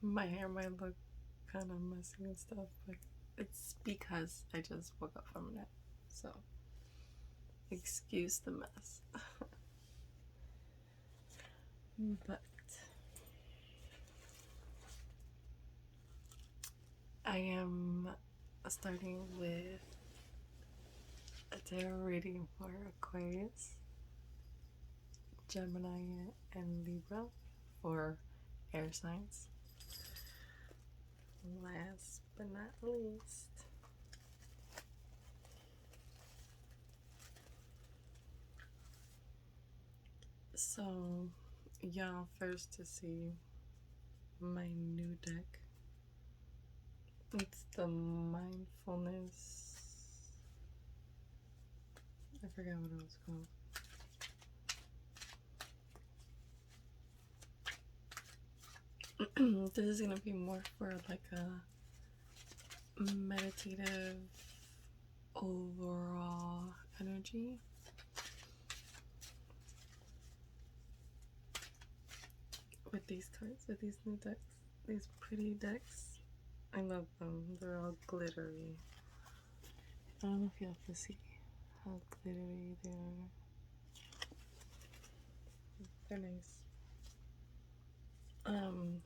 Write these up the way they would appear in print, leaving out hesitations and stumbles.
My hair might look kind of messy and stuff, but it's because I just woke up from a nap. So, excuse the mess. But I am starting with a tarot reading for Aquarius, Gemini, and Libra for air signs. Last but not least, so y'all first to see my new deck. It's the mindfulness. I forgot what it was called. This is gonna be more for like a meditative overall energy. With these cards, with these new decks, these pretty decks. I love them. They're all glittery. I don't know if you have to see how glittery they are. They're nice. Um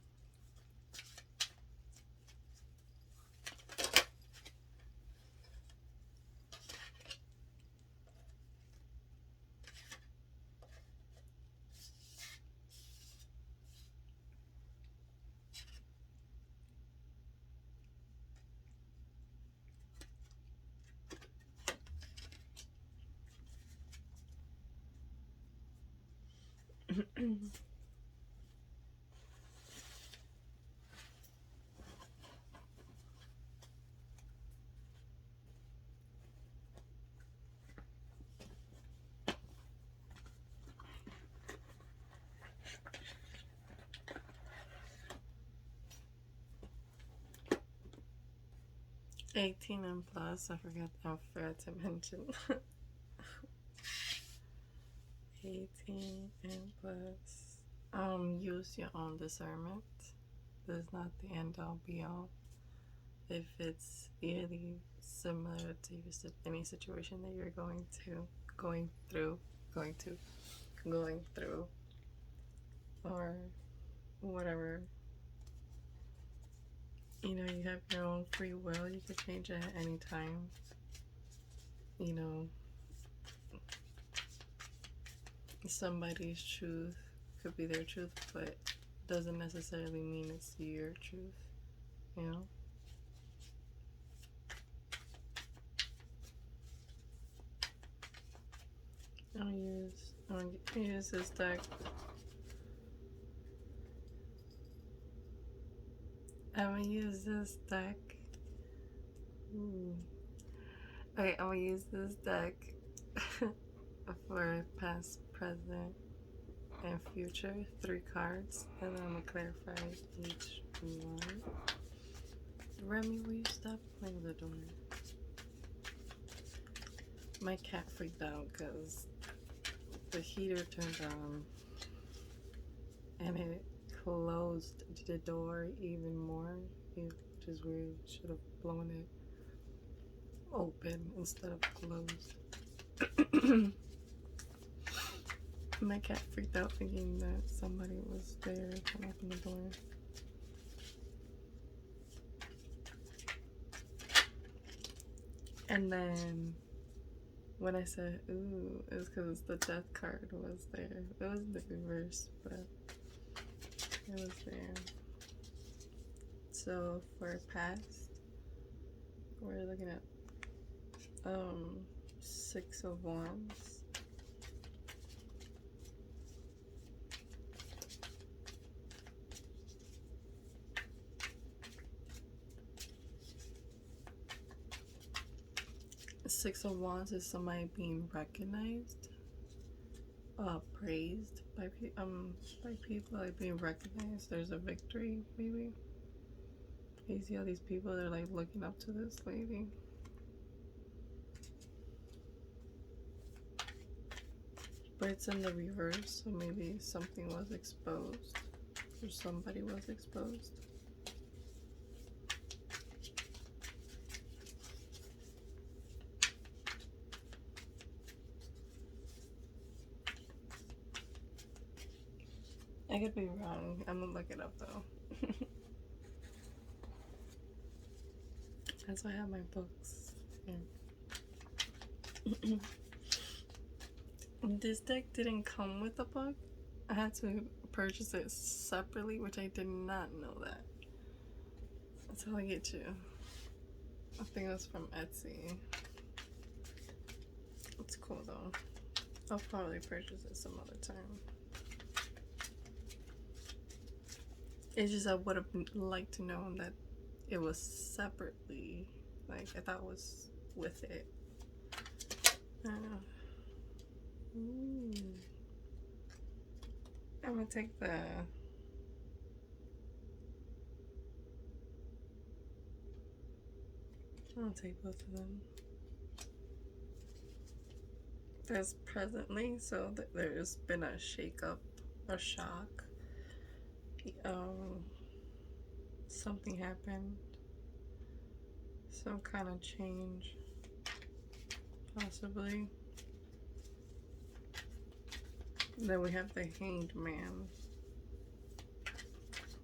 18 and plus. I forgot to mention. 18 and plus. Use your own discernment. This is not the end all be all. If it's really similar to any situation that you're going through, or whatever, you have your own free will. You could change it at any time. Somebody's truth could be their truth, but doesn't necessarily mean it's your truth, you know? I'm gonna use this deck. I'm gonna use this deck. Ooh. Okay, I'm gonna use this deck for past, present, and future. 3 cards, and then I'm gonna clarify each one. Remy, will you stop playing with the door? My cat freaked out because the heater turned on and it closed the door even more, which is weird. Should have blown it open instead of closed. My cat freaked out thinking that somebody was there to open the door. And then when I said ooh, it was because the death card was there. It was the reverse, but it was there. So for past, we're looking at 6 of Wands. Six of Wands is somebody being recognized, praised by people, like being recognized. There's a victory, maybe. You see all these people, they're like looking up to this lady. But it's in the reverse, so maybe something was exposed, or somebody was exposed. I could be wrong. I'm gonna look it up though. That's why I have my books. Yeah. This deck didn't come with a book. I had to purchase it separately, which I did not know that. That's how I get you. I think it was from Etsy. It's cool though. I'll probably purchase it some other time. It's just I would have liked to know that it was separately. Like I thought it was with it. I don't know. Ooh. I'm gonna take the. I'm gonna take both of them. There's presently, so there's been a shake-up, a shock. Something happened. Some kind of change, possibly. Then we have the Hanged Man.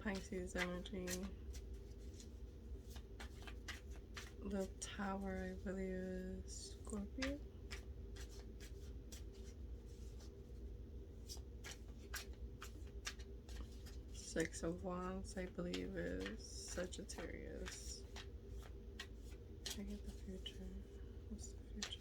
Pisces energy. The Tower, I believe, is Scorpio. Six of Wands, I believe, is Sagittarius. I get the future. What's the future?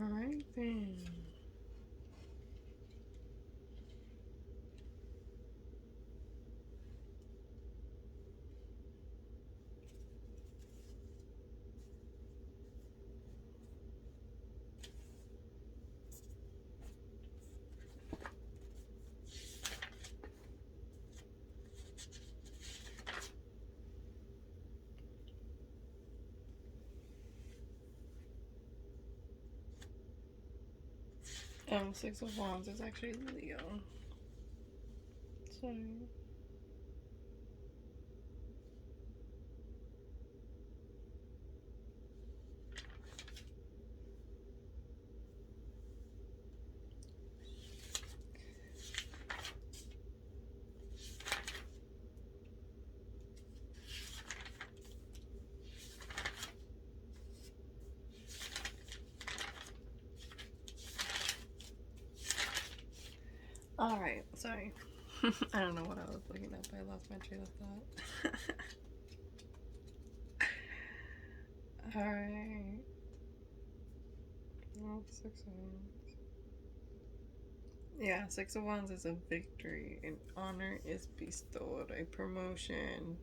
Alright then. Six of Wands is actually Leo. Sorry. Alright, sorry. I don't know what I was looking at, but I lost my train of thought. Alright. Oh, Six of Wands. Yeah, Six of Wands is a victory. An honor is bestowed. A promotion.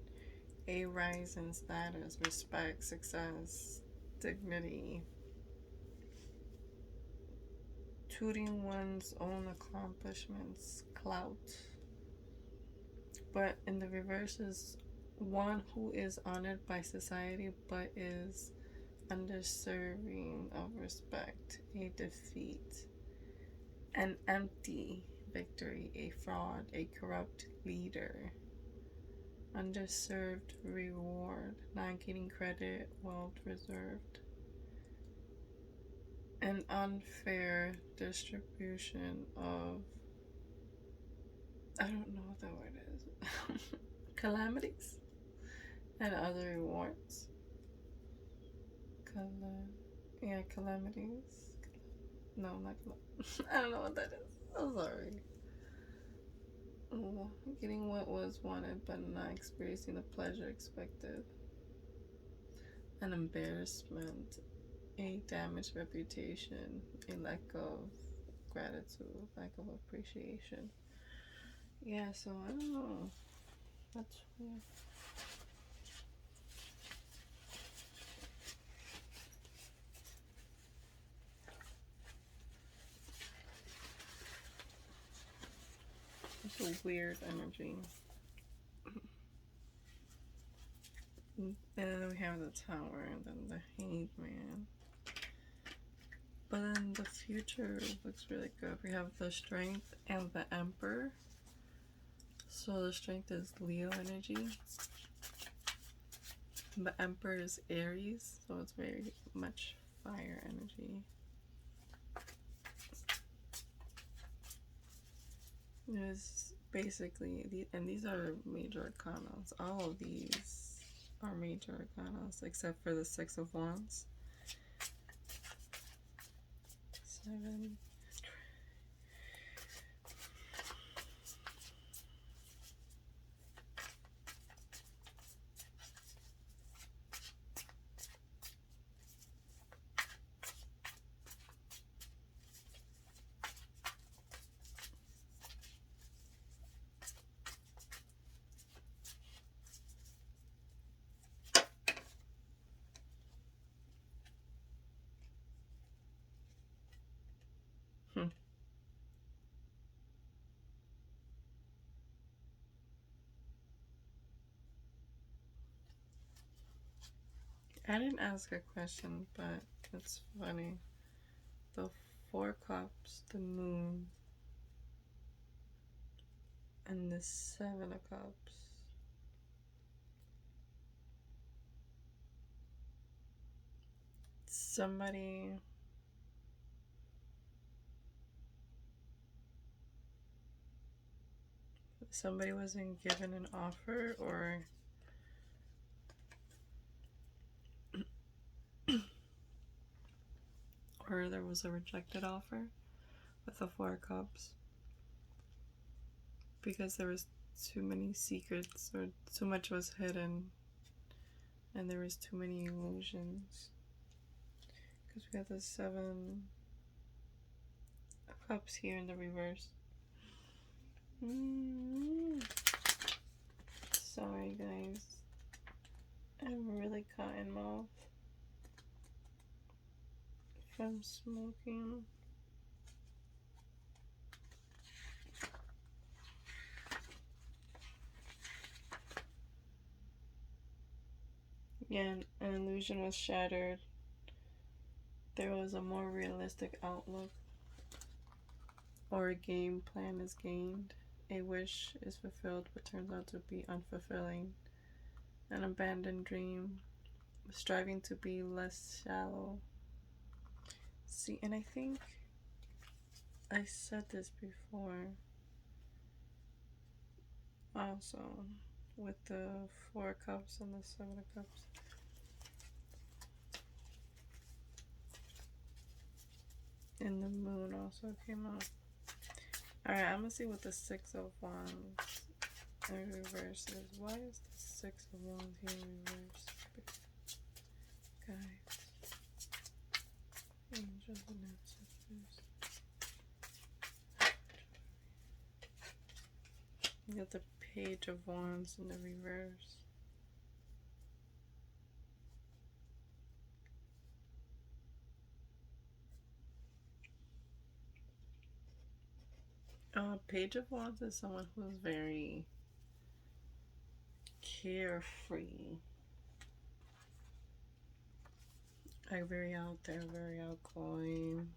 A rise in status. Respect. Success. Dignity. Tooting one's own accomplishments. Clout. But in the reverse is one who is honored by society but is undeserving of respect. A defeat. An empty victory. A fraud. A corrupt leader. Underserved reward. Not getting credit. Well reserved. An unfair distribution of, I don't know what that word is. Calamities and other rewards. Calamities. No, not I don't know what that is. I'm sorry. Getting what was wanted but not experiencing the pleasure expected. An embarrassment. A damaged reputation. A lack of gratitude. Lack of appreciation. Yeah, so I don't know. That's weird. weird energy. And then we have the Tower and then the Hanged Man. But then the future looks really good. We have the Strength and the Emperor. So the Strength is Leo energy. The Emperor is Aries, so it's very much fire energy. It's basically, and these are major arcanas. All of these are major arcanas, except for the Six of Wands. 7. I didn't ask a question, but it's funny. The Four Cups, the Moon, and the Seven of Cups. Somebody wasn't given an offer, or there was a rejected offer with the Four Cups because there was too many secrets or too much was hidden and there was too many illusions. Because we got the Seven of Cups here in the reverse. Sorry guys, I'm really cotton mouth from smoking. Yeah, an illusion was shattered. There was a more realistic outlook, or a game plan is gained. A wish is fulfilled but turns out to be unfulfilling. An abandoned dream, striving to be less shallow. See, and I think I said this before also with the Four Cups and the Seven of Cups. And the Moon also came out. Alright, I'm gonna see what the Six of Wands in reverse is. Why is the Six of Wands here in reverse? Guys. Angels and ancestors. You got the Page of Wands in the reverse. Page of Wands is someone who's very carefree. Like very out there, very outgoing.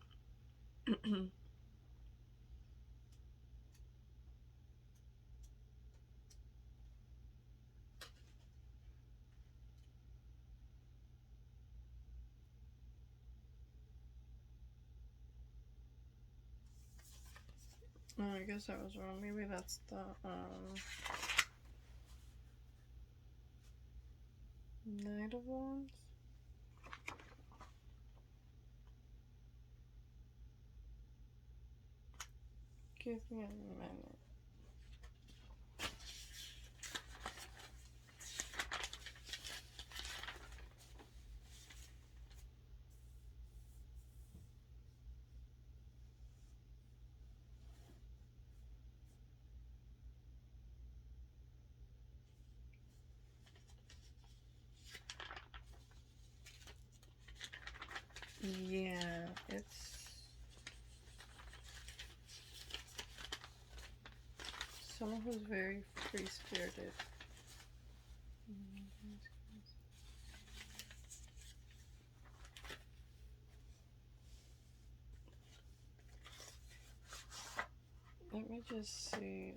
Oh, I guess I was wrong. Maybe that's the Knight of Wands. Give me a minute. Yeah, it's someone who's very free spirited. Let me just see.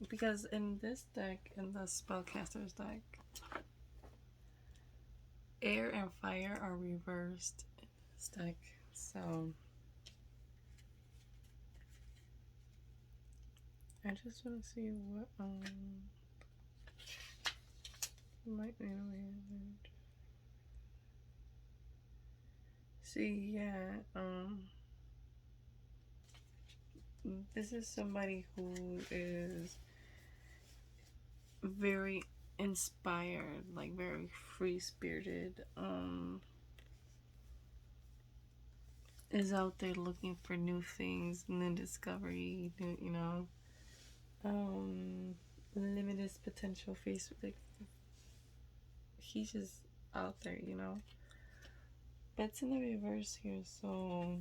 Because in this deck, in the Spellcaster's deck, air and fire are reversed in this deck. So I just want to see what might be weird. See, yeah, this is somebody who is very inspired, like very free spirited, is out there looking for new things, new discovery, new, limitless potential face. Like, he's just out there, But it's in the reverse here, so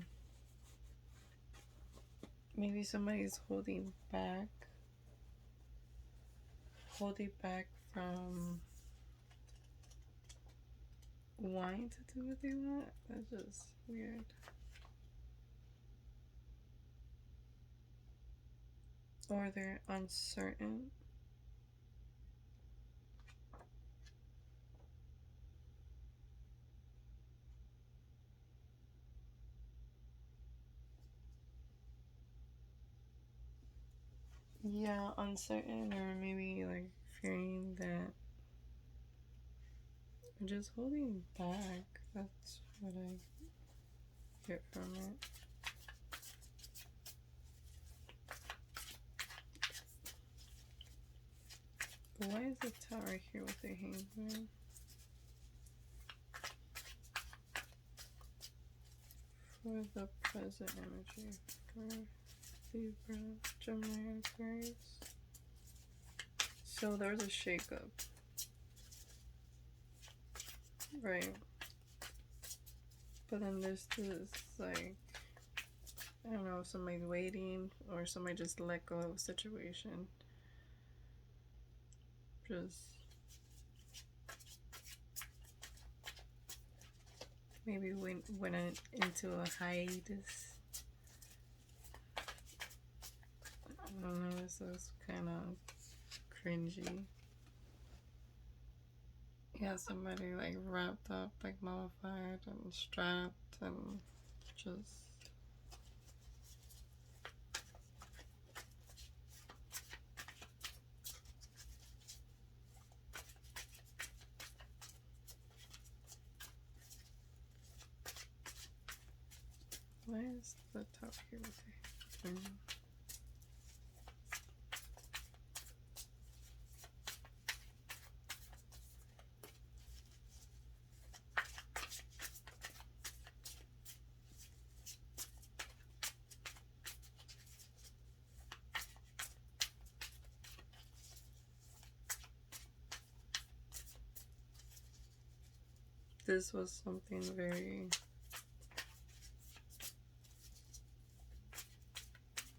maybe somebody's holding back from wanting to do what they want. That's just weird. Or they're uncertain. Yeah, uncertain, or maybe like fearing that, just holding back. That's what I get from it. But why is the tower here with the hangman? For the present energy, for Libra, Gemini, Aquarius. So there's a shakeup, right? But then there's this, like, I don't know, somebody waiting, or somebody just let go of a situation. Just maybe went into a hiatus. I don't know, this is kind of cringy. Yeah, somebody like wrapped up, like mummified and strapped, and just why is the top here with the This was something very,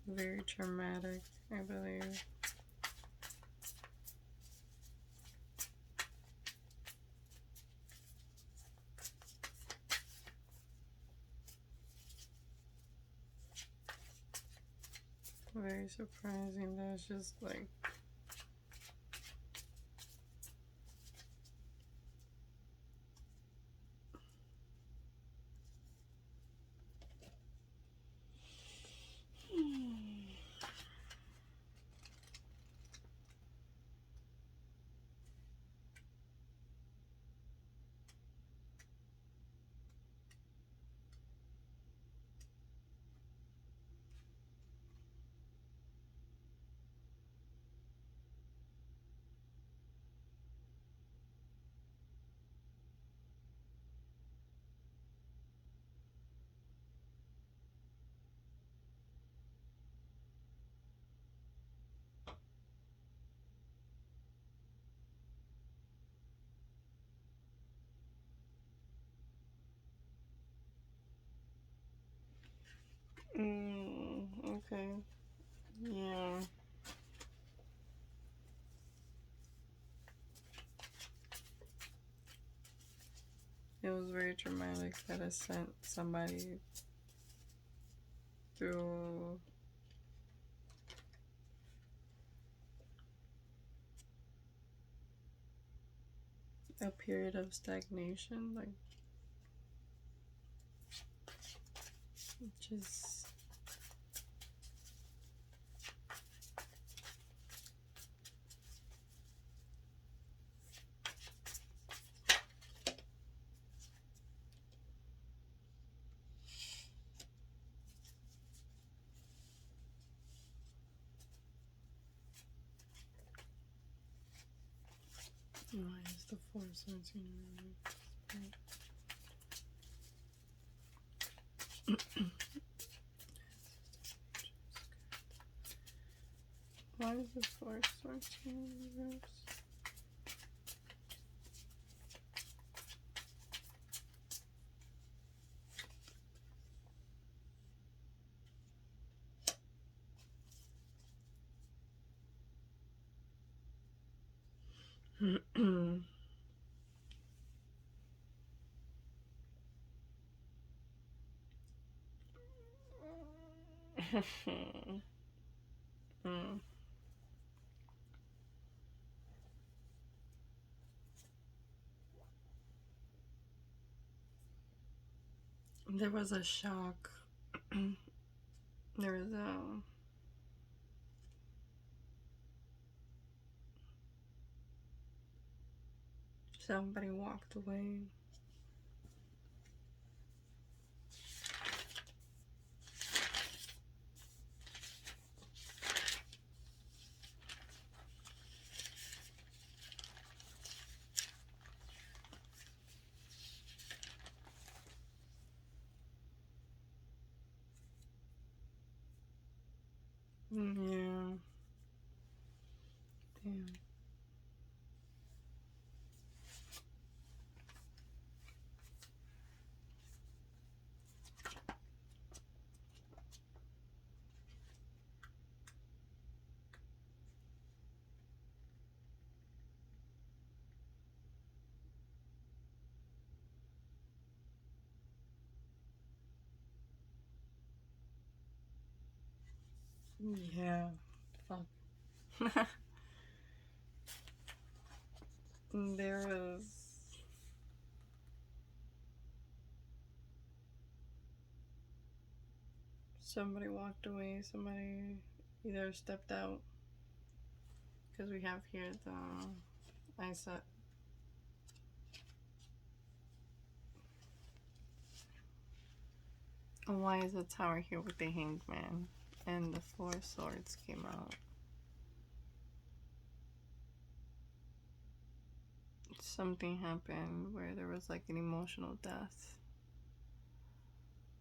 very traumatic, I believe. Very surprising that it's just like okay. Yeah. It was very traumatic that I sent somebody through a period of stagnation, like just why is the force wanting why is the force wanting reverse? Mm. There was a shock. There was somebody walked away. Yeah. Damn. Yeah. Fuck. There was somebody walked away, somebody either stepped out, because we have here the ISA. Why is the tower here with the hanged man? And the four swords came out. Something happened where there was like an emotional death.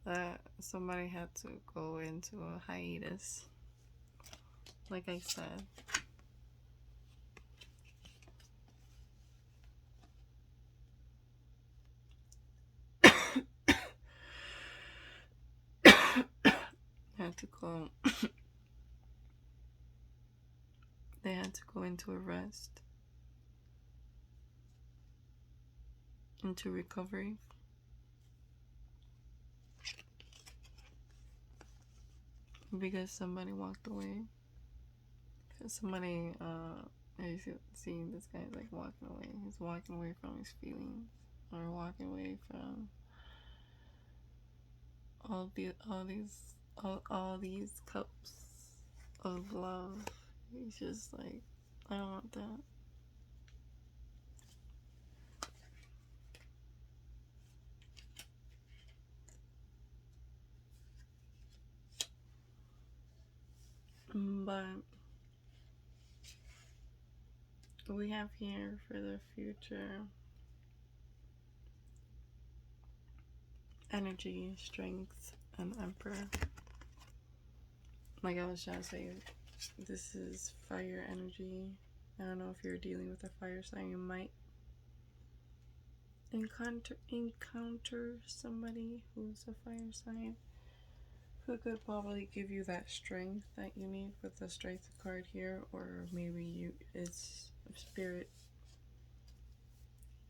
That somebody had to go into a hiatus. Like I said. Had to go. They had to go into a rest. Into recovery. Because somebody walked away. Because somebody, you see this guy's like walking away. He's walking away from his feelings. Or walking away from all these cups of love. He's just like, I don't want that. But we have here for the future energy, strength, and emperor. Like I was trying to say, this is fire energy. I don't know if you're dealing with a fire sign, you might encounter somebody who's a fire sign It could probably give you that strength that you need with the strength card here, or maybe it's spirit,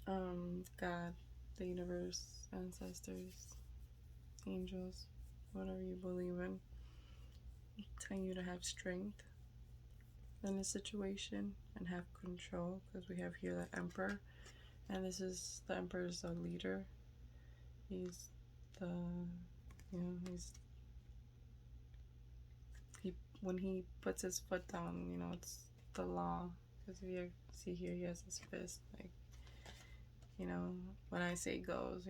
God, the universe, ancestors, angels, whatever you believe in, telling you to have strength in a situation and have control, because we have here the Emperor, and this is the Emperor's a leader. He's the, when he puts his foot down, it's the law. Because if you see here, he has his fist, like, when I say goes,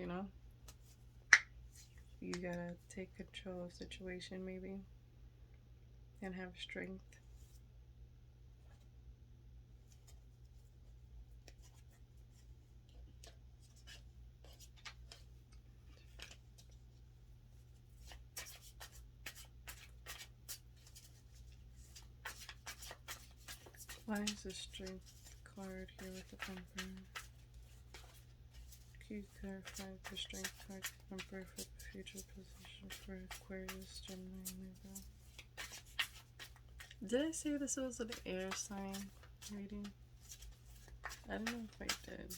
you gotta take control of situation maybe and have strength. Why is the strength card here with the Emperor? Can you clarify the strength card Emperor for the future position for Aquarius, Gemini, and Libra? Did I say this was an air sign reading? I don't know if I did.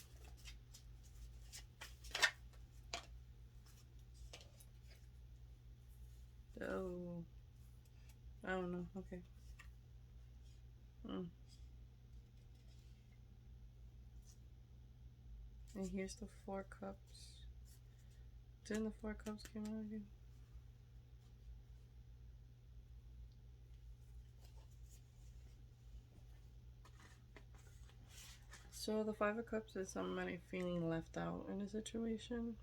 Oh, I don't know. Okay. And here's the Four Cups. Didn't the Four Cups come out again? So the Five of Cups is somebody feeling left out in a situation,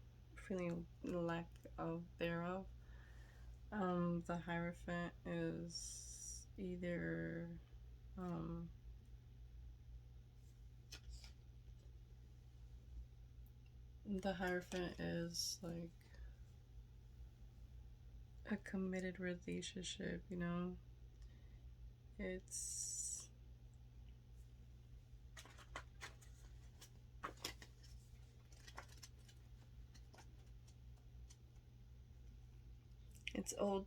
feeling lack of thereof. The Hierophant is either the Hierophant is like a committed relationship, it's old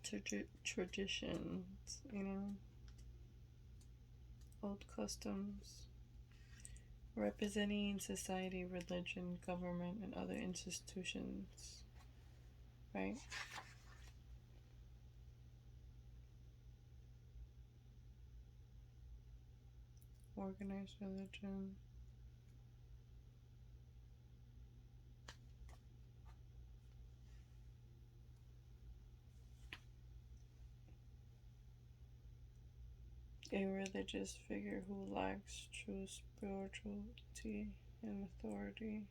traditions, old customs, representing society, religion, government, and other institutions, right? Organized religion. A religious figure who lacks true spirituality and authority.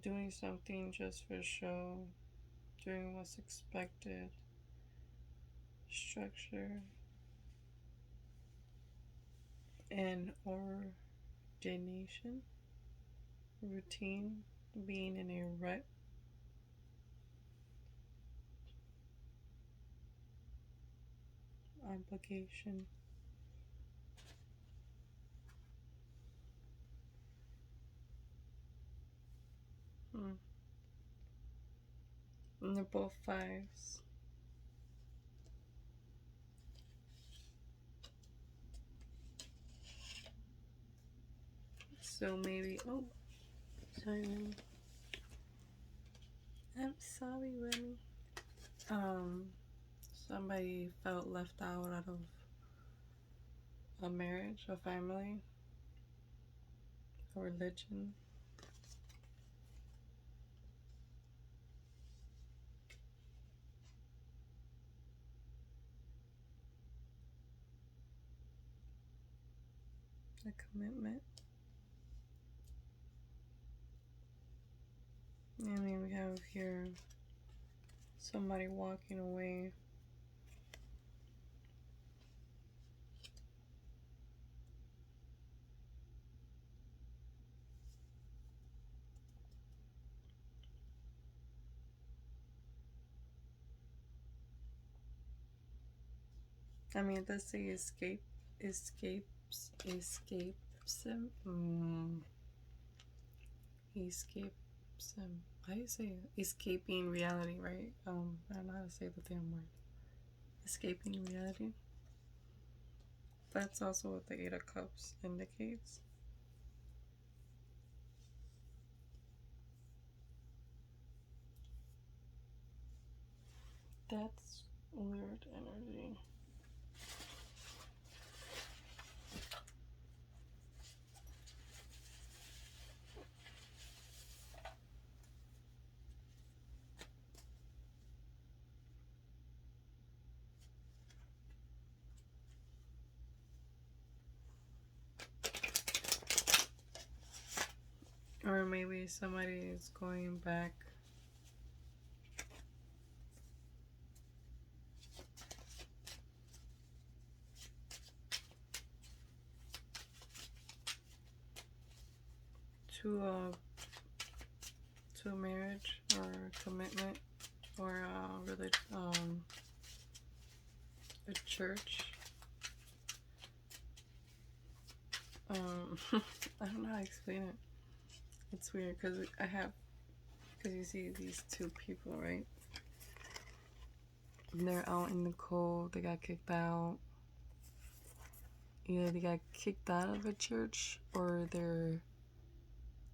Doing something just for show. Doing what's expected. Structure. And ordination. Routine. Being in a rut. Obligation. And they're both fives. So maybe, oh, sorry, Remy. I'm sorry, Remy. Somebody felt left out of a marriage, a family, a religion. A commitment. And then we have here somebody walking away. I mean, it does say escapes him. Escape. how do you say it? Escaping reality, right? I don't know how to say the damn word. Escaping reality. That's also what the Eight of Cups indicates. That's weird energy. Or maybe somebody is going back to a marriage or commitment or a church. I don't know how to explain it. It's weird because you see these two people, right? And they're out in the cold. They got kicked out. Either they got kicked out of a church or they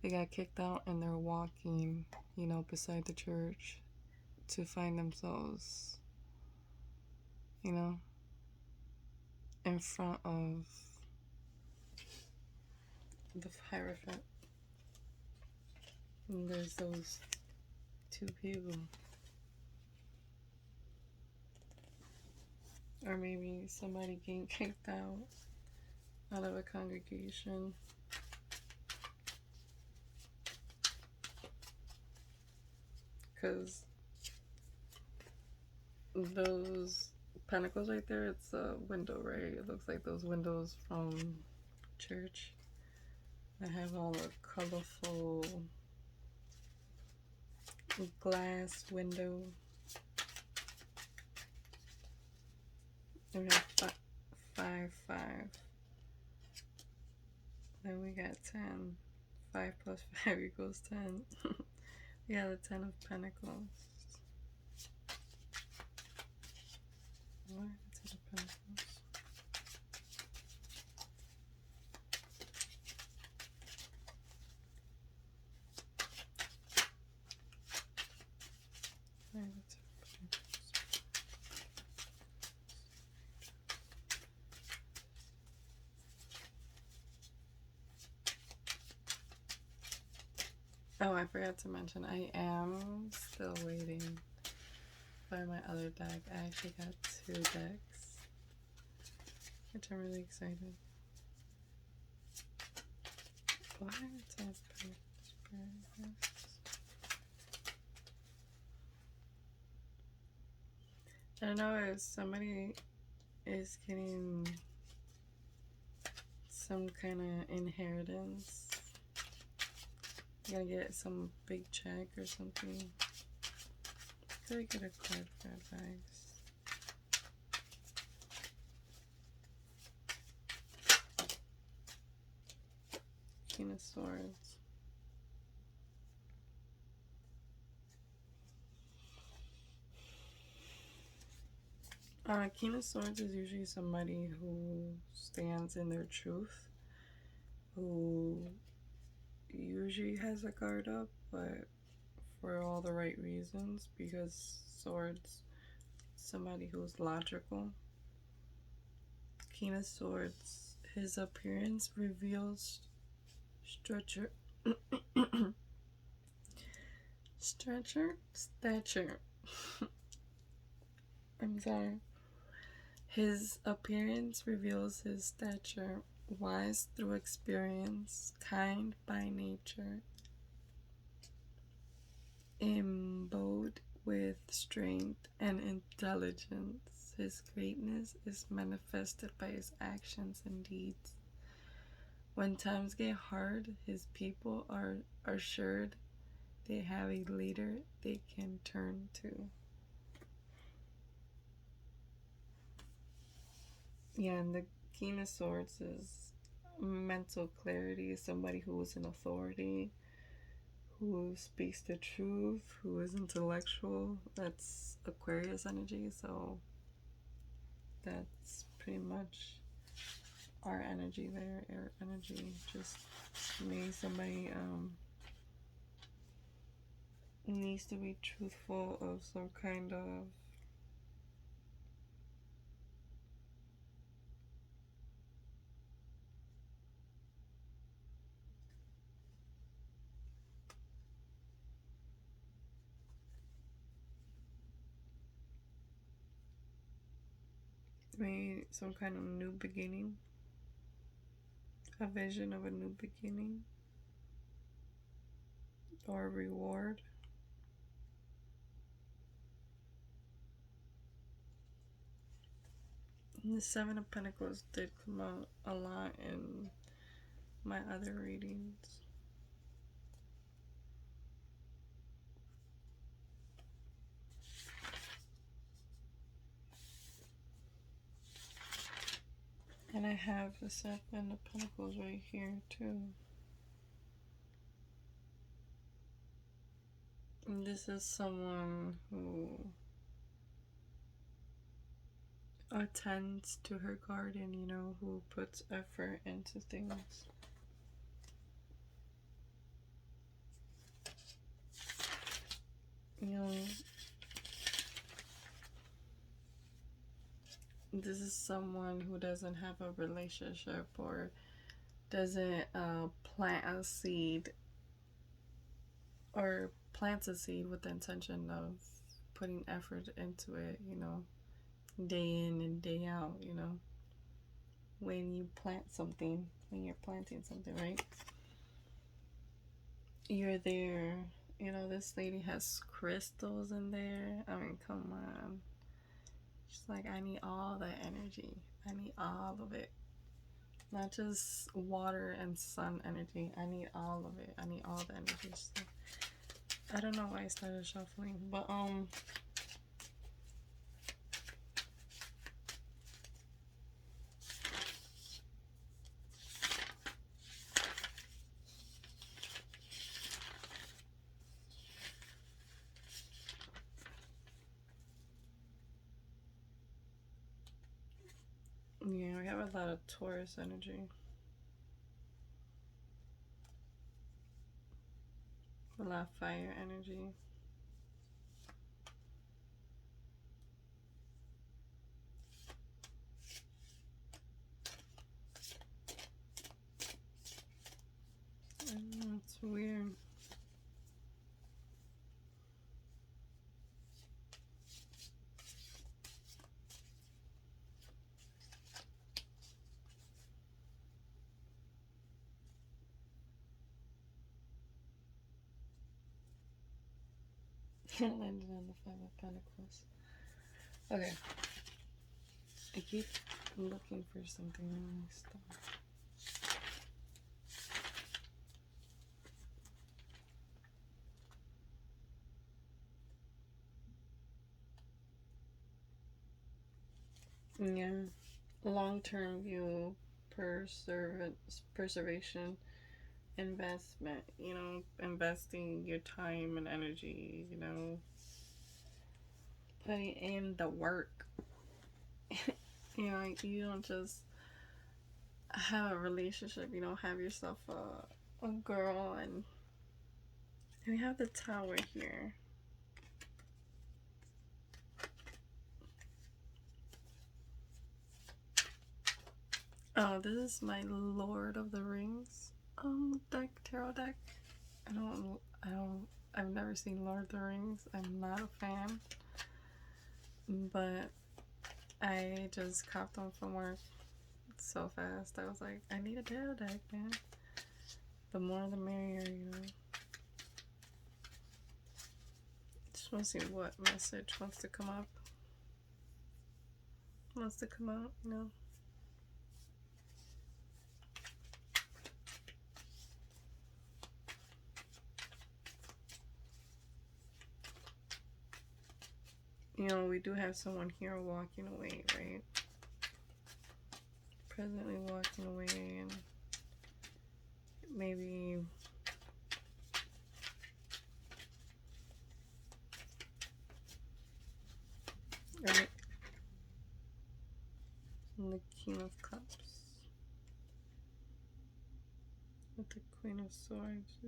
got kicked out and they're walking, beside the church to find themselves, in front of the Hierophant. And there's those two people. Or maybe somebody getting kicked out of a congregation. Because those pentacles right there, it's a window, right? It looks like those windows from church that have all the colorful glass window. We have 5, 5. Then we got 10. 5 plus 5 equals 10. Yeah, the 10 of Pentacles. Why the 10 of Pentacles? Why the 10 of Pentacles? Oh, I forgot to mention, I am still waiting for my other deck. I actually got 2 decks, which I'm really excited. Why the 10 of Pentacles? I don't know if somebody is getting some kind of inheritance. You're gonna get some big check or something. Could I get a card for advice? King of Swords. King of Swords is usually somebody who stands in their truth, who usually has a guard up, but for all the right reasons, because Swords, somebody who's logical. King of Swords, his appearance reveals stature. I'm sorry. His appearance reveals his stature, wise through experience, kind by nature, imbued with strength and intelligence. His greatness is manifested by his actions and deeds. When times get hard, his people are assured they have a leader they can turn to. Yeah, and the King of Swords is mental clarity, somebody who is in authority, who speaks the truth, who is intellectual. That's Aquarius energy, so that's pretty much our energy there, air energy. Just maybe somebody needs to be truthful of some kind of maybe some kind of new beginning, a vision of a new beginning or a reward. And the Seven of Pentacles did come out a lot in my other readings. And I have the Seven of Pentacles right here too. And this is someone who attends to her garden, you know, who puts effort into things. You know, this is someone who doesn't have a relationship or doesn't plant a seed or plants a seed with the intention of putting effort into it, you know, day in and day out, you know. When you plant something, when you're planting something, right? You're there. You know, this lady has crystals in there. I mean, come on. She's like, I need all that energy. I need all of it. Not just water and sun energy. I need all of it. I need all the energy. So, I don't know why I started shuffling, but yeah, we have a lot of Taurus energy. A lot of fire energy. I don't know, it's weird. Landed on the Five of Pentacles. Okay. I keep looking for something in my stuff. Yeah. Long-term view, preservation, investment, you know, investing your time and energy, you know, putting in the work. You know, you don't just have a relationship, you know, have yourself a girl, and we have the Tower here. Oh, this is my Lord of the Rings deck, tarot deck. I've never seen Lord of the Rings. I'm not a fan, but I just copped them from work so fast. I was like, I need a tarot deck, man. The more the merrier, you know. Just want to see what message wants to come up. Wants to come out, you know. You know, we do have someone here walking away, right? Presently walking away, and maybe Queen of Swords.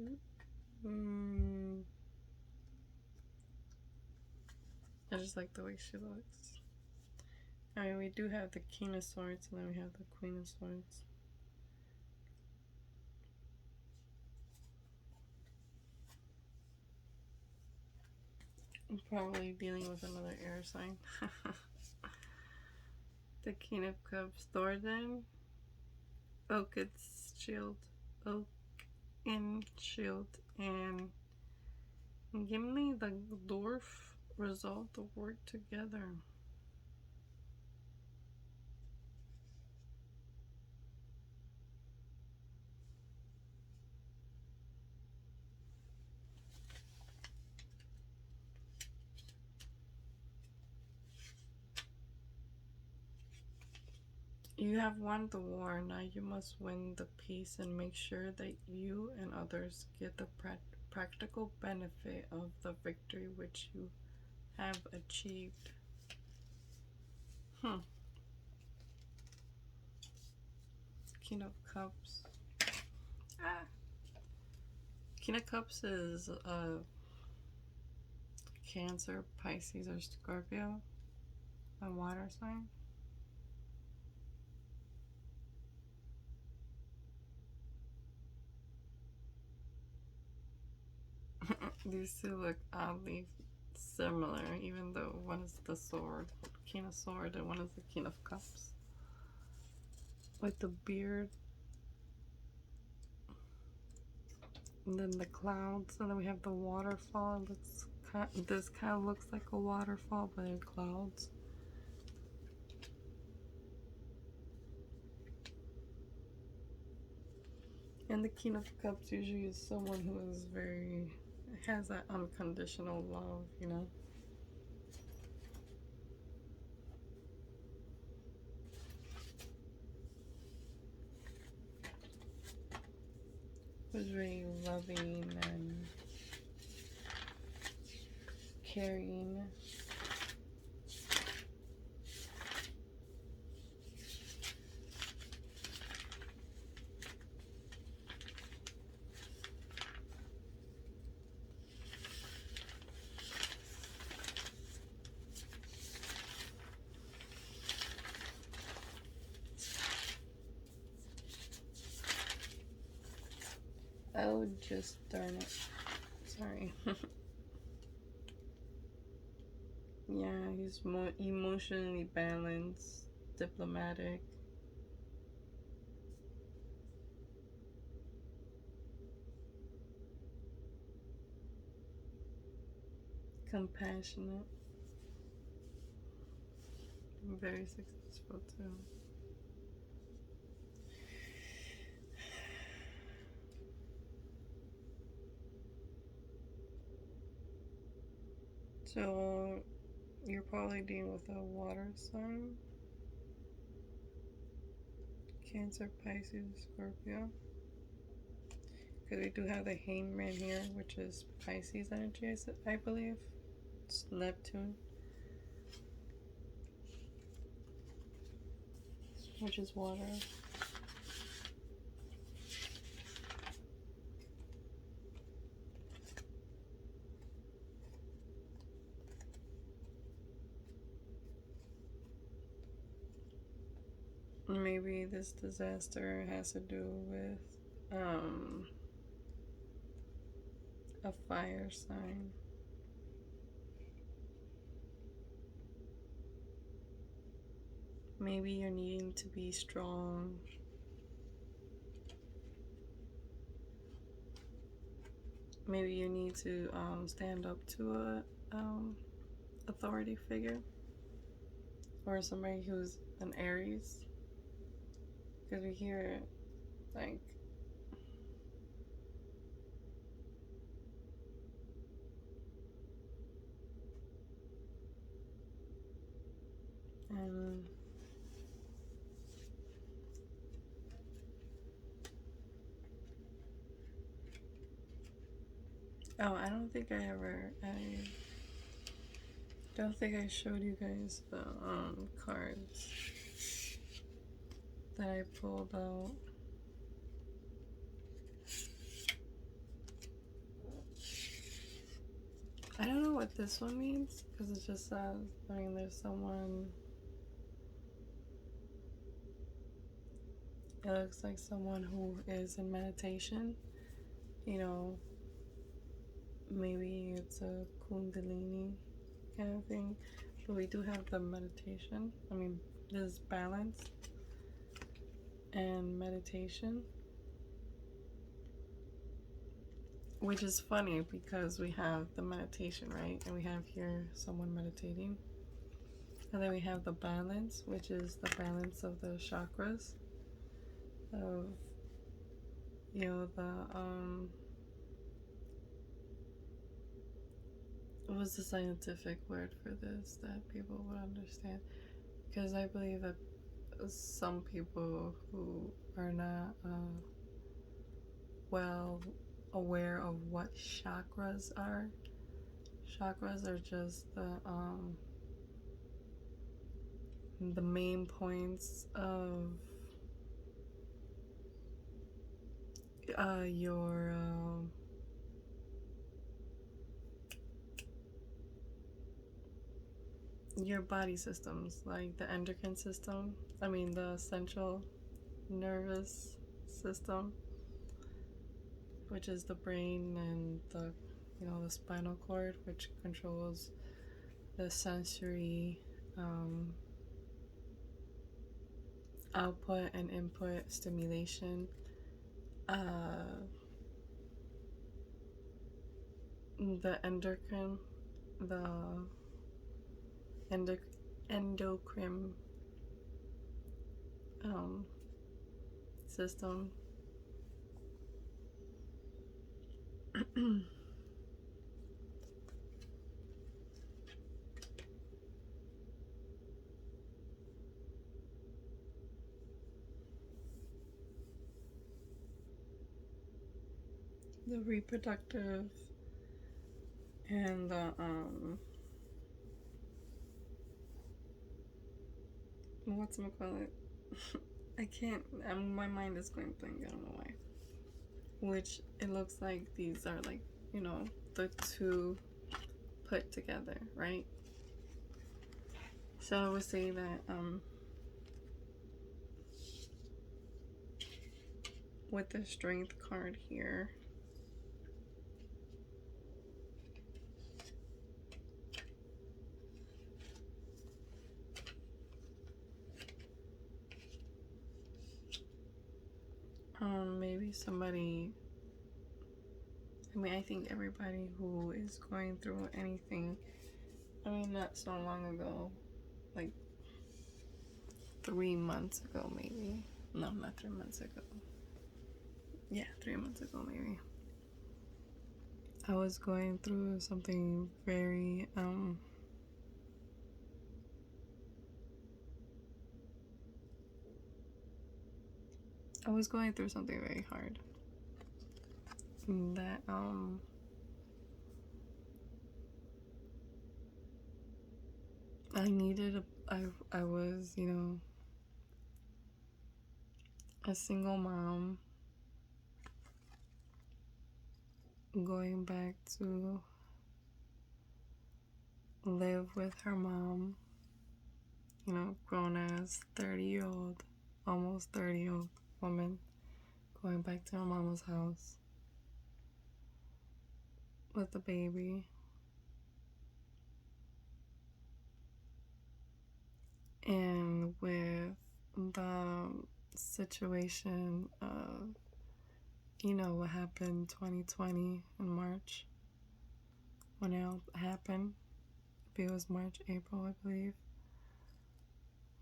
I just like the way she looks. I mean, we do have the King of Swords, and then we have the Queen of Swords. I'm probably dealing with another air sign. The King of Cups, Thordan. Oak and Shield. Oak and Shield. And Gimli, the dwarf, resolve to work together. You have won the war, now you must win the peace and make sure that you and others get the practical benefit of the victory which you have achieved. King of Cups. King of Cups is Cancer, Pisces, or Scorpio. A water sign. These two look oddly similar, even though one is the sword, King of Sword, and one is the King of Cups. With the beard. And then the clouds, and then we have the waterfall. It looks this kind of looks like a waterfall, but in clouds. And the King of Cups usually is someone who is has that unconditional love, you know. Who's very loving and caring. Oh, just darn it. Sorry. Yeah, he's more emotionally balanced, diplomatic. Compassionate. Very successful too. So you're probably dealing with a water sign. Cancer, Pisces, Scorpio. Because we do have the Hangman here, which is Pisces energy, I believe. It's Neptune. Which is water. Maybe this disaster has to do with a fire sign. Maybe you're needing to be strong. Maybe you need to stand up to a authority figure or somebody who's an Aries. Because we hear like oh, I don't think I don't think I showed you guys the cards that I pulled out. what this one means because it just says, I mean, there's someone, it looks like someone who is in meditation, you know, maybe it's a Kundalini kind of thing, but we do have the meditation. I mean, there's balance and meditation, which is funny because we have the meditation, right? And we have here someone meditating. And then we have the balance, which is the balance of the chakras, of, you know, what was the scientific word for this that people would understand? Because I believe that some people who are not well aware of what chakras are just the main points of your body systems, like the endocrine system, I mean the central nervous system, which is the brain, and the, you know, the spinal cord, which controls the sensory output and input stimulation. The endocrine, the endocrine system. The reproductive and the whatchamacallit? I can't, my mind is going blank, I don't know why. Which it looks like these are like, you know, the two put together, right? So I would say that with the strength card here, maybe somebody, I mean, I think everybody who is going through anything, I mean, not so long ago, like 3 months ago, maybe. No, not 3 months ago. Yeah, 3 months ago, maybe. I was going through something very, I was going through something very hard. That, I needed I was, you know, a single mom going back to live with her mom, you know, grown as 30-year-old, almost 30-year-old woman, going back to her mama's house with the baby. And with the situation of, you know, what happened 2020 in March, when it all happened. It was March, April, I believe.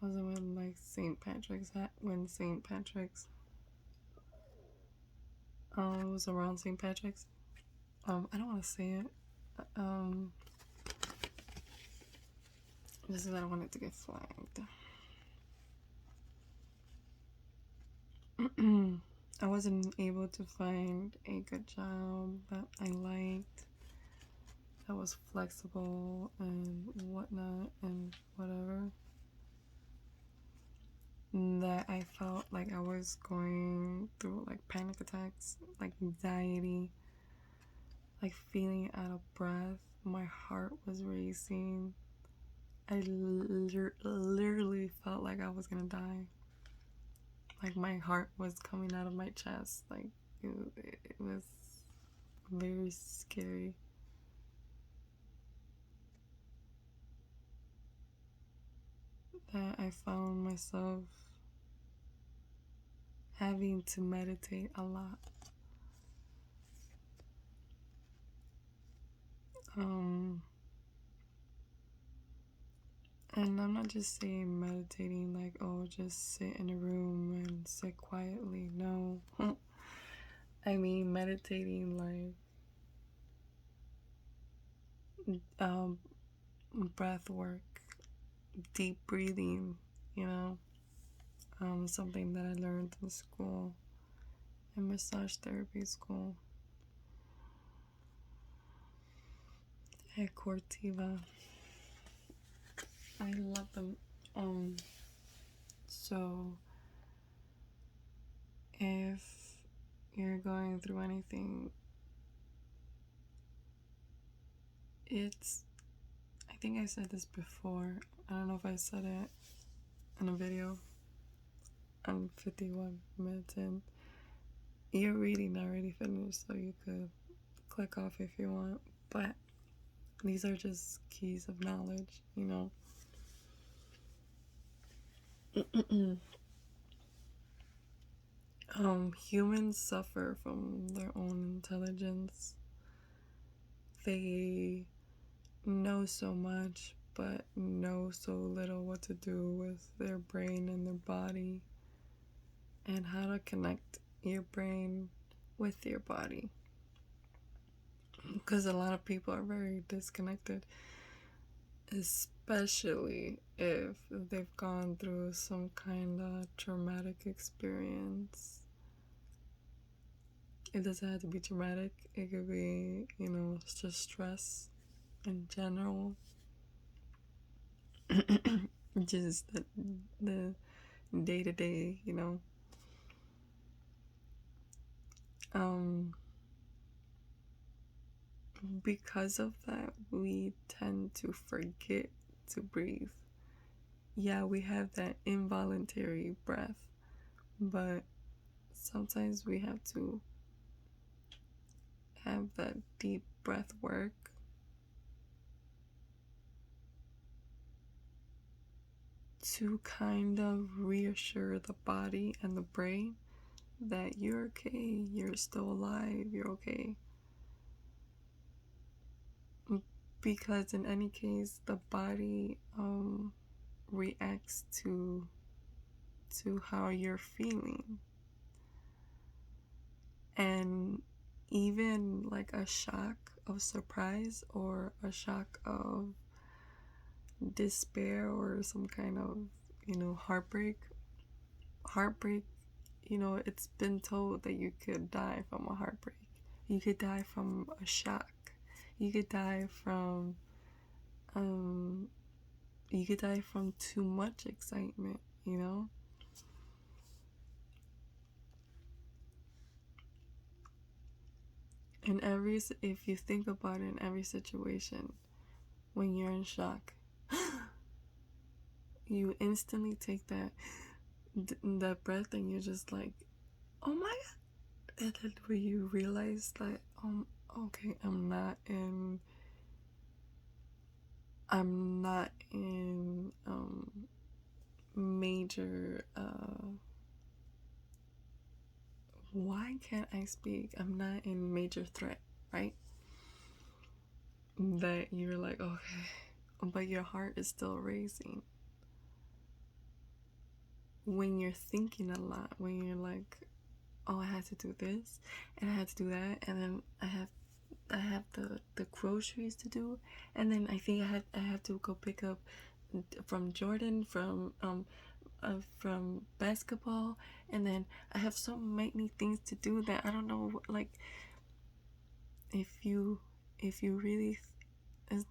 Was it when like St. Patrick's when St. Patrick's it was around St. Patrick's. I don't want to say it. This is, I don't want it to get flagged. I wasn't able to find a good job that I liked, that was flexible and whatnot and whatever. That I felt like I was going through like panic attacks, like anxiety, like feeling out of breath. My heart was racing. I literally felt like I was gonna die. Like my heart was coming out of my chest. Like it was very scary. That I found myself having to meditate a lot. And I'm not just saying meditating like, oh, just sit in a room and sit quietly. No. I mean meditating like breath work, deep breathing, you know. Something that I learned in school, in massage therapy school at Cortiva. I love them. So if you're going through anything, I think I said this before. I don't know if I said it in a video. I'm 51 minutes in. Your reading already finished, so you could click off if you want. But these are just keys of knowledge, you know. Humans suffer from their own intelligence. They know so much, but know so little what to do with their brain and their body, and how to connect your brain with your body. Because a lot of people are very disconnected, especially if they've gone through some kind of traumatic experience. It doesn't have to be traumatic. It could be, just stress in general. Just the day-to-day, because of that, we tend to forget to breathe. Yeah, we have that involuntary breath, but sometimes we have to have that deep breath work to kind of reassure the body and the brain that you're okay, you're still alive, you're okay. Because in any case, the body reacts to how you're feeling. And even like a shock of surprise or a shock of despair or some kind of, heartbreak, it's been told that you could die from a heartbreak. You could die from a shock. You could die from too much excitement, if you think about it, in every situation, when you're in shock, you instantly take that breath and you're just like, oh my god. And then when you realize that, okay, I'm not in major why can't I speak? I'm not in major threat, right? That you're like, okay, but your heart is still racing. When you're thinking a lot, when you're like, oh, I had to do this and I had to do that, and then I have the groceries to do, and then I think I have to go pick up from Jordan from basketball, and then I have so many things to do that I don't know, like, if you really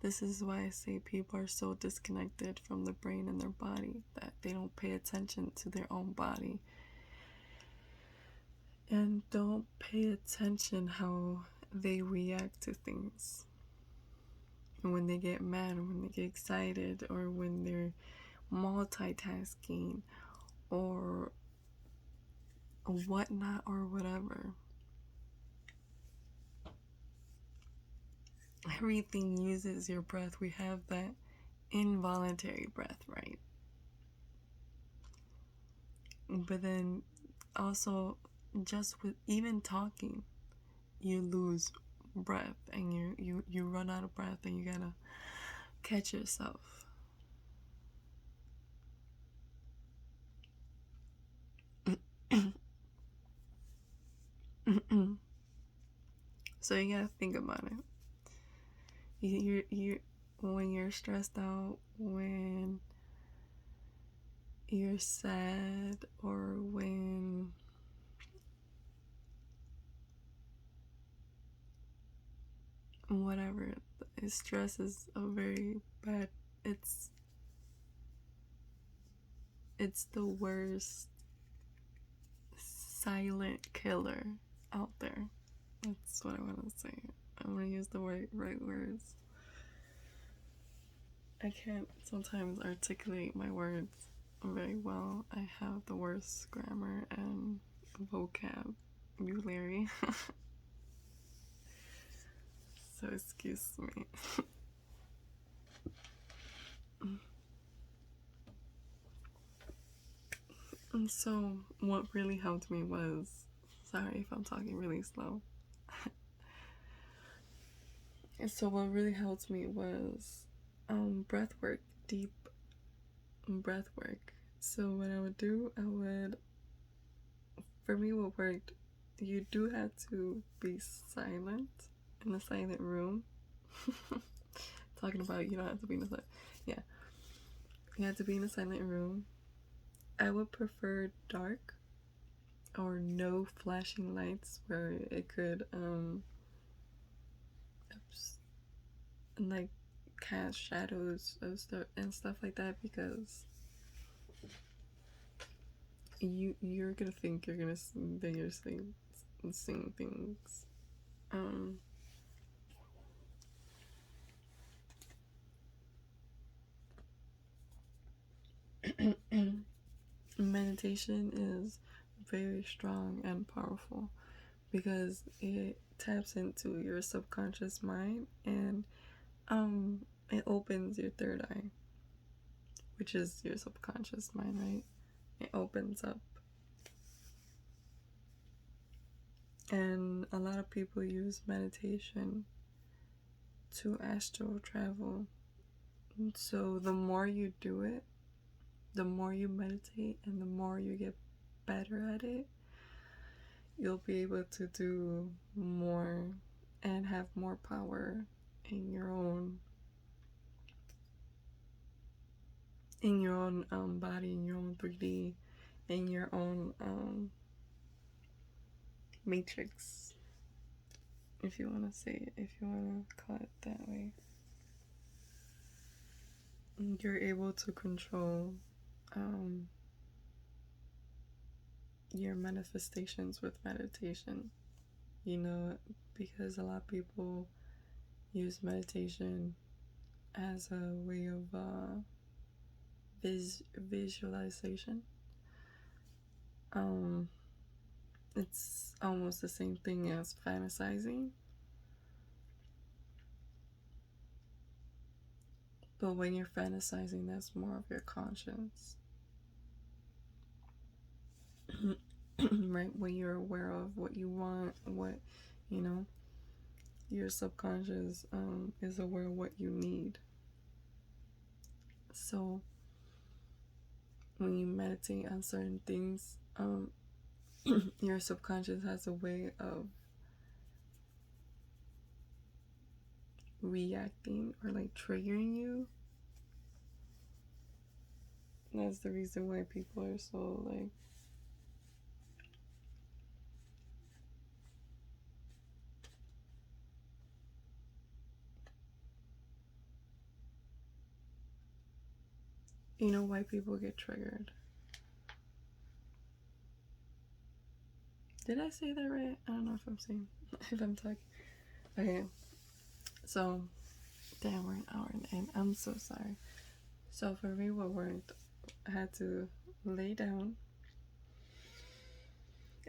this is why I say people are so disconnected from the brain and their body, that they don't pay attention to their own body and don't pay attention how they react to things. When they get mad, when they get excited, or when they're multitasking, or whatnot, or whatever. Everything uses your breath. We have that involuntary breath, right? But then also, just with even talking, you lose breath, and you run out of breath, and you gotta catch yourself. So you gotta think about it. You when you're stressed out, when you're sad, or when whatever, stress is a very bad. It's the worst silent killer out there. That's what I want to say. I'm gonna use the right words. I can't sometimes articulate my words very well. I have the worst grammar and vocabulary. So excuse me. And so what really helped me was, sorry if I'm talking really slow. And so what really helped me was breath work, deep breath work. So what I would do, for me what worked, you do have to be silent in a silent room. Talking about you don't have to be in a silent, yeah. You have to be in a silent room. I would prefer dark or no flashing lights where it could like cast shadows of stuff and stuff like that, because you're gonna think you're gonna that you're seeing things. Meditation is very strong and powerful because it taps into your subconscious mind, and it opens your third eye, which is your subconscious mind, right? It opens up. And a lot of people use meditation to astral travel. And so the more you do it, the more you meditate, and the more you get better at it, you'll be able to do more and have more power in your own body, in your own 3D, in your own matrix, if you want to say it, if you want to call it that way. You're able to control your manifestations with meditation, because a lot of people use meditation as a way of visualization. It's almost the same thing as fantasizing, but when you're fantasizing, that's more of your conscience. Right? When you're aware of what you want, your subconscious is aware of what you need. So when you meditate on certain things, your subconscious has a way of reacting or like triggering you. And that's the reason why people are so like why people get triggered. Did I say that right? I don't know if I'm talking. Okay, so damn, we're an hour and I'm so sorry. So for me, what worked, I had to lay down.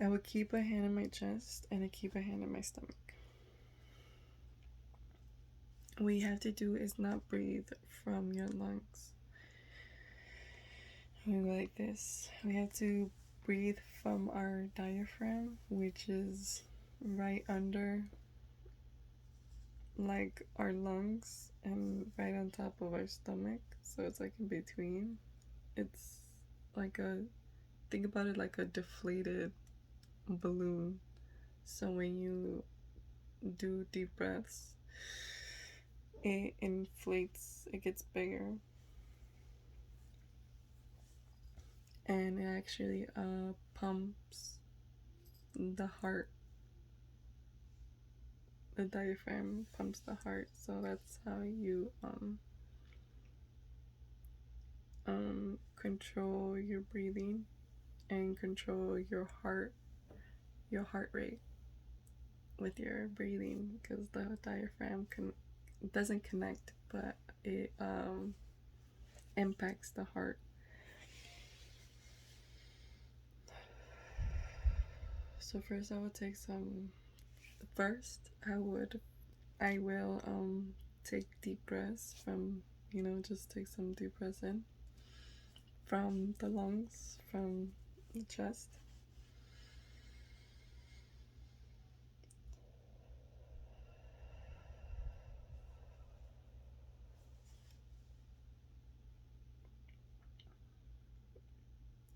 I would keep a hand in my chest and I keep a hand in my stomach. What you have to do is not breathe from your lungs. We go like this. We have to breathe from our diaphragm, which is right under like our lungs and right on top of our stomach. So it's like in between. It's like think about it like a deflated balloon. So when you do deep breaths, it inflates, it gets bigger, and it actually pumps the heart. The diaphragm pumps the heart, so that's how you control your breathing and control your heart rate with your breathing, because the diaphragm doesn't connect, but it impacts the heart. So first I would take some. First I will take deep breaths from, just take some deep breaths in from the lungs, from the chest.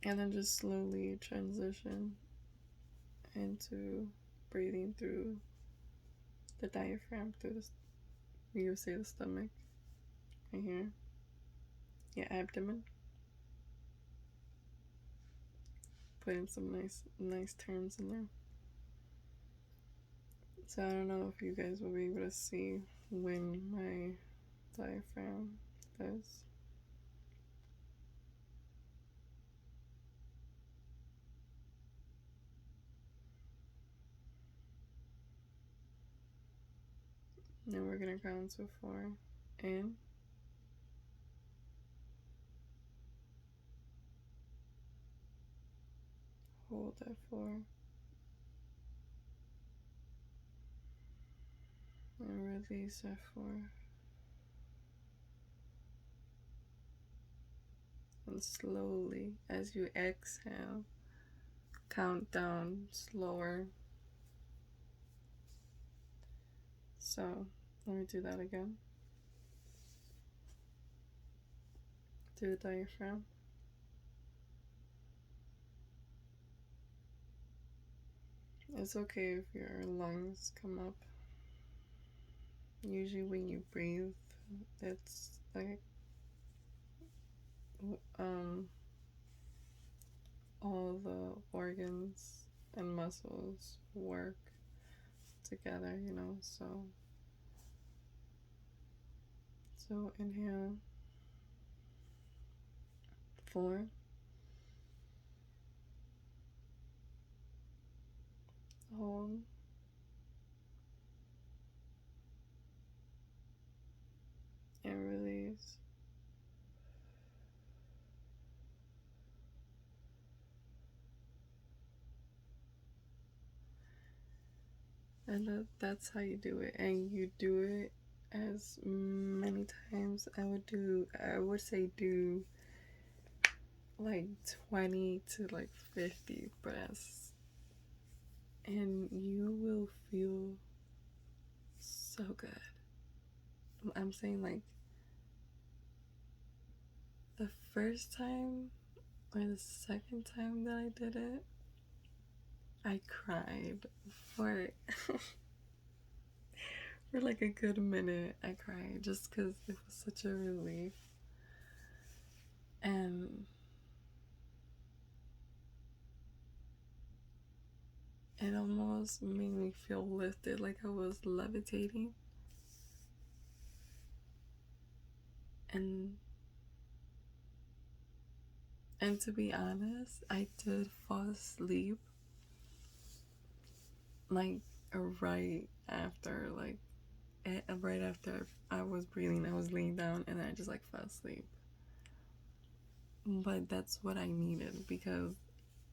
And then just slowly transition into breathing through the diaphragm, through you would say the stomach, right here, your abdomen. Putting some nice terms in there. So I don't know if you guys will be able to see when my diaphragm does. Now we're gonna count to 4. In. Hold at 4. And release at 4. And slowly, as you exhale, count down slower. So let me do that again. Do the diaphragm. It's okay if your lungs come up. Usually when you breathe, it's like all the organs and muscles work together, so inhale 4, hold, and release. And that's how you do it, and you do it as many times. I would say do like 20 to like 50 breaths, and you will feel so good. I'm saying, like, the first time or the second time that I did it, I cried for for like a good minute. I cried just because it was such a relief, and it almost made me feel lifted, like I was levitating. And to be honest, I did fall asleep like right after, like, right after I was breathing, I was laying down and I just like fell asleep. But that's what I needed because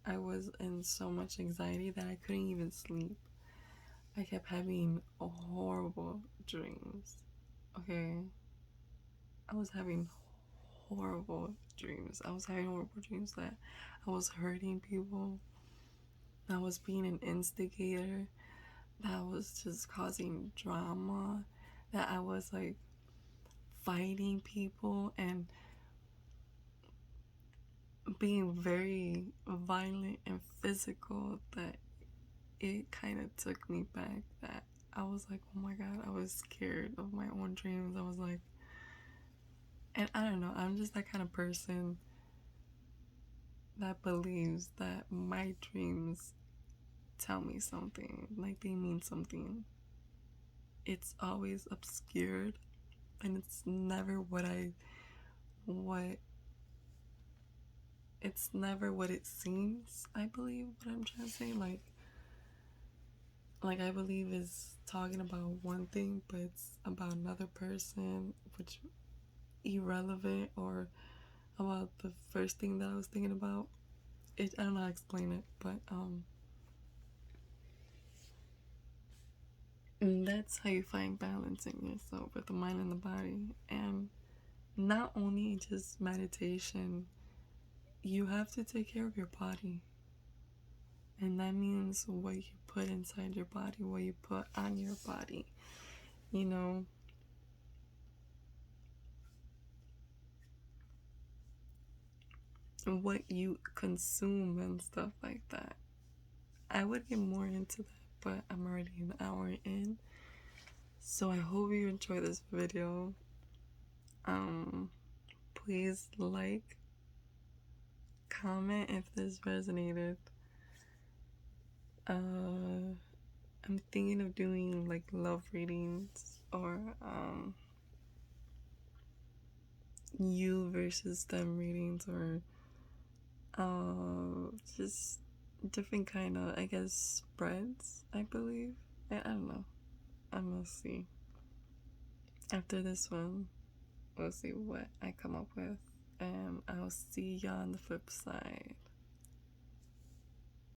I was in so much anxiety that I couldn't even sleep. I kept having horrible dreams. Okay? I was having horrible dreams. I was having horrible dreams that I was hurting people, that I was being an instigator, that I was just causing drama, that I was like fighting people and being very violent and physical, that it kind of took me back, that I was like, oh my god, I was scared of my own dreams. I was like, and I don't know, I'm just that kind of person that believes that my dreams tell me something, like they mean something. It's always obscured and it's never what it's never what it seems. I believe what I'm trying to say, like I believe is talking about one thing but it's about another person, which irrelevant, or about the first thing that I was thinking about. I don't know how to explain it, but and that's how you find balance in yourself with the mind and the body. And not only just meditation, you have to take care of your body. And that means what you put inside your body, what you put on your body. You know, what you consume and stuff like that. I would get more into that, but I'm already an hour in. So I hope you enjoy this video. Please like, comment if this resonated. I'm thinking of doing like love readings or you versus them readings, or just different kind of, I guess, spreads, I believe. I don't know. I'm gonna see. After this one, we'll see what I come up with. And I'll see y'all on the flip side.